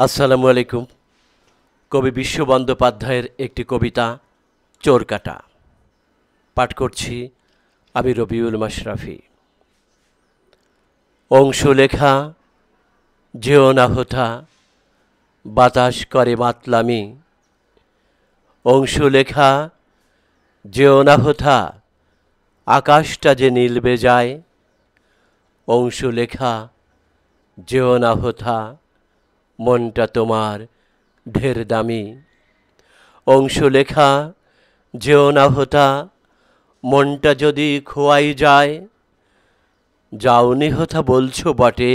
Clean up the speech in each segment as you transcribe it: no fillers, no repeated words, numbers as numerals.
আসসালামু আলাইকুম। কবি বিশ্ব বন্দ্যোপাধ্যায়ের একটি কবিতা চোরকাঁটা পাঠ করছি আমি রবিউল মাশরাফি। অংশ লেখা যেও না হোথা বাতাস করে মাতলামি, অংশ লেখা যেও না হোথা আকাশটা যে নীলবে যায়, অংশ লেখা যেও না হোথা মনটা তোমার ঢের দামি, অংশ লেখা যেও না হোথা মনটা যদি খোয়াই যায়, যাওনি হোথা বলছো বটে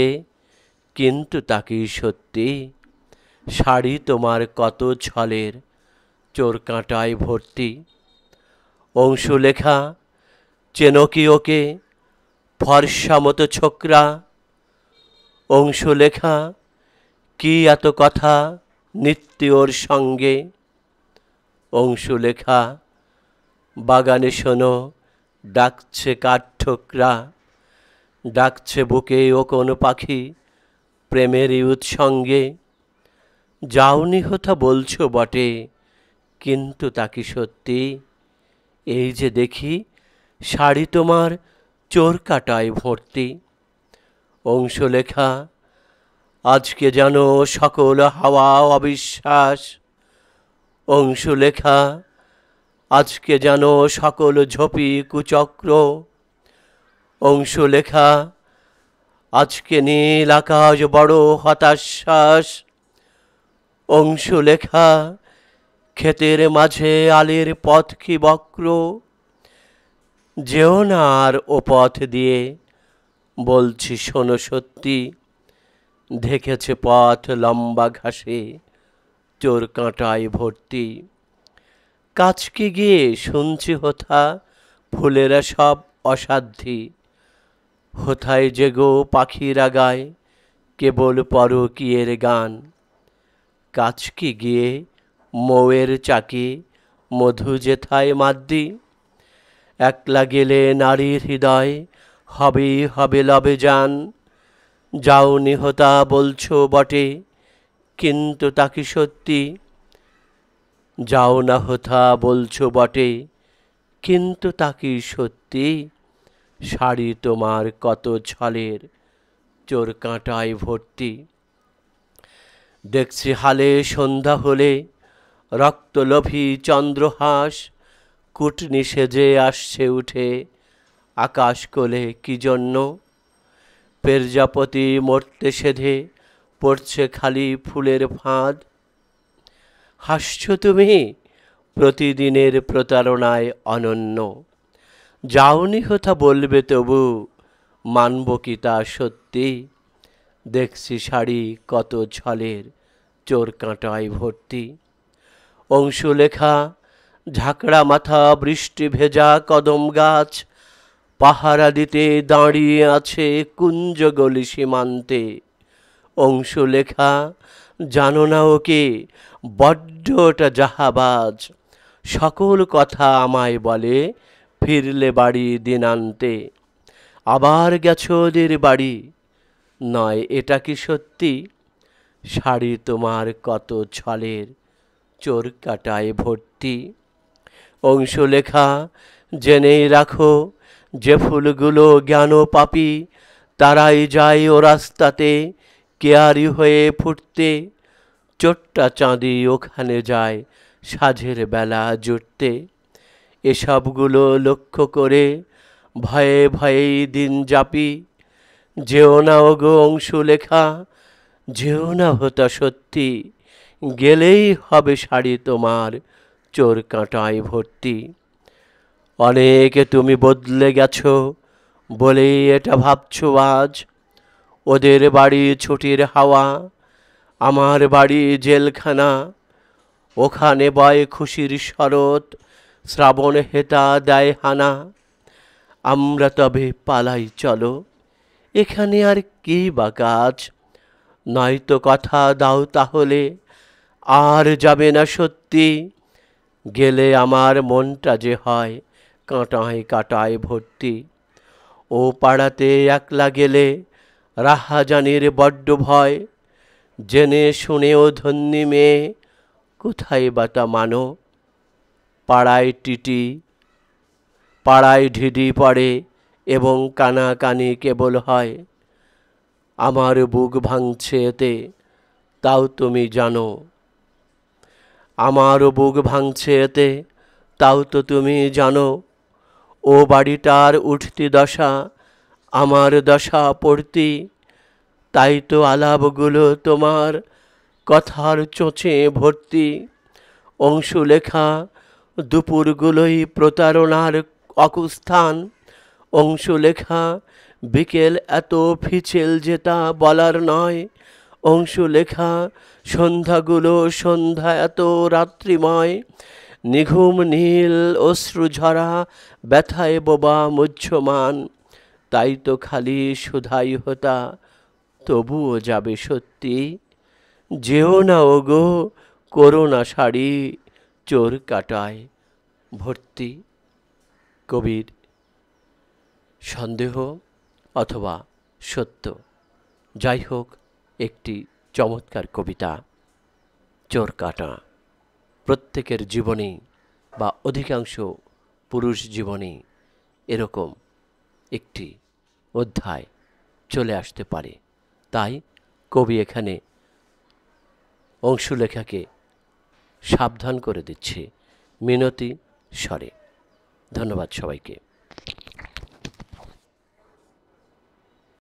কিন্তু তাকি সত্যি, শাড়ি তোমার কত ছলের চোরকাঁটায় ভর্তি। অংশ লেখা চেনো কি ওকে ফর্সা মতো ছোকরা, অংশ লেখা কি এত কথা নিত্য ওর সঙ্গে, অংশ লেখা বাগানে শোনো ডাকছে কাঠঠোকরা, ডাকছে বুকে ও কোন পাখি প্রেমেরই উৎসঙ্গে, যাওনি হোথা বলছো বটে কিন্তু তাকি সত্যি, এই যে দেখি শাড়ি তোমার চোরকাঁটায় ভর্তি। অংশ লেখা আজকে যেন সকল হাওয়া অবিশ্বাস, অংশ লেখা আজকে যেন সকল ঝোপি কুচক্র, অংশ লেখা আজকে নীল আকাশ বড় হতাশ্বাস, অংশ লেখা ক্ষেতের মাঝে আলের পথ কি বক্র, যেও না আর ও পথ দিয়ে বলছি শোনো সত্যি, দেখেছে পথ লম্বা ঘাসে চোরকাঁটায় ভর্তি। কাছকে গিয়ে শুনছি হোথা ফুলেরা সব অসাধ্যি, হোথায় জেগো পাখিরা গায় কেবল পরকীয়ের গান, কাছকে গিয়ে মৌয়ের চাকি মধু যেথায় মাদ্দি, একলা গেলে নারীর হৃদয় হবেই হবে লবে যান, যাওনি হোথা বলছো বটে কিন্তু তাকি সত্যি, যাও না হোথা বলছো বটে কিন্তু তাকি সত্যি, শাড়ি তোমার কত ছলের চোরকাঁটায় ভর্তি। দেখছি হালে সন্ধ্যা হলে রক্তলোভী চন্দ্রহাস কুটনি সেজে আসছে উঠে আকাশ কোলে কি জন্য, পেরজাপতি মরতে সেধে পড়ছে খালি ফুলের ফাঁদ, হাসছো তুমি প্রতিদিনের প্রতারণায় অনন্য, যাওনি হোথা বলবে তবু মানব কি তা সত্যি, দেখছি শাড়ি কত ছলের চোরকাঁটায় ভর্তি। অংশ লেখা ঝাঁকড়া মাথা বৃষ্টি ভেজা কদম গাছ পাহারা দিতে দাঁড়িয়ে আছে কুঞ্জ গলি সীমান্তে, অংশ লেখা জানো না ওকে বড্ড ওটা জাহাবাজ, সকল কথা আমায় বলে ফিরলে বাড়ি দিনান্তে, আবার গেছো ওদের বাড়ি নয় এটা কি সত্যি, শাড়ি তোমার কত ছলের চোরকাঁটায় ভর্তি। অংশ লেখা জেনেই রাখো যে ফুলগুলো জ্ঞান পাপী তারাই যায় ও রাস্তাতে কেয়ারি হয়ে ফুটতে, চোট্টা চাঁদি ওখানে যায় সাঝের বেলা জুটতে, এসবগুলো লক্ষ্য করে ভয়ে ভয়েই দিন যাপি, যেও না ওগো অংশ লেখা যেও না হোথা সত্যি, গেলেই হবে শাড়ি তোমার চোরকাঁটায় ভর্তি। অনেকে তুমি বদলে গেছো বলেই এটা ভাবছো আজ, ওদের বাড়ি ছুটির হাওয়া আমার বাড়ি জেলখানা, ওখানে বয় খুশির শরৎ শ্রাবণ হেতা দেয় হানা, আমরা তবে পালাই চলো এখানে আর কি বা কাজ, নয়তো কথা দাও তাহলে আর যাবে না সত্যি, গেলে আমার মনটা যে হয় কাঁটায় কাঁটায় ভর্তি। ও পাড়াতে একলা গেলে রাহাজানির বড্ড ভয়, জেনে শুনেও ধন্যী মেয়ে কোথায় বা তা মানো। পাড়ায় টিটি, পাড়ায় ঢিঢি পড়ে এবং কানাকানি কেবল হয়। আমার বুক ভাঙছে এতে, তাও তুমি জানো। আমারও বুক ভাঙছে এতে, তাও তো তুমি জানো। ও বাড়িটার উঠতি দশা, আমার দশা পড়তি। তাই তো আলাপগুলো তোমার কথার চোঁচে ভর্তি। অংশুলেখা, দুপুরগুলোই প্রতারণার অকুস্থান। অংশুলেখা, বিকেল এত ফিচেল যে তা বলার নয়। অংশুলেখা, সন্ধ্যাগুলো সন্ধ্যা এত রাত্রিময়। নিঘুম নীল অশ্রুঝরা, ব্যথায় বোবা মুহ্যমান। তাই তো খালি শুধাই হতা, তবুও যাবে সত্যি। যেও না ওগো, করোনা শাড়ি চোর কাটায় ভর্তি। কবির সন্দেহ অথবা সত্য, যাই হোক, একটি চমৎকার কবিতা চোর কাটা। প্রত্যেকের জীবনেই বা অধিকাংশ পুরুষ জীবনেই এরকম একটি অধ্যায় চলে আসতে পারে। তাই কবি এখানে অংশুলেখাকে সাবধান করে দিচ্ছে মিনতি স্বরে। ধন্যবাদ সবাইকে।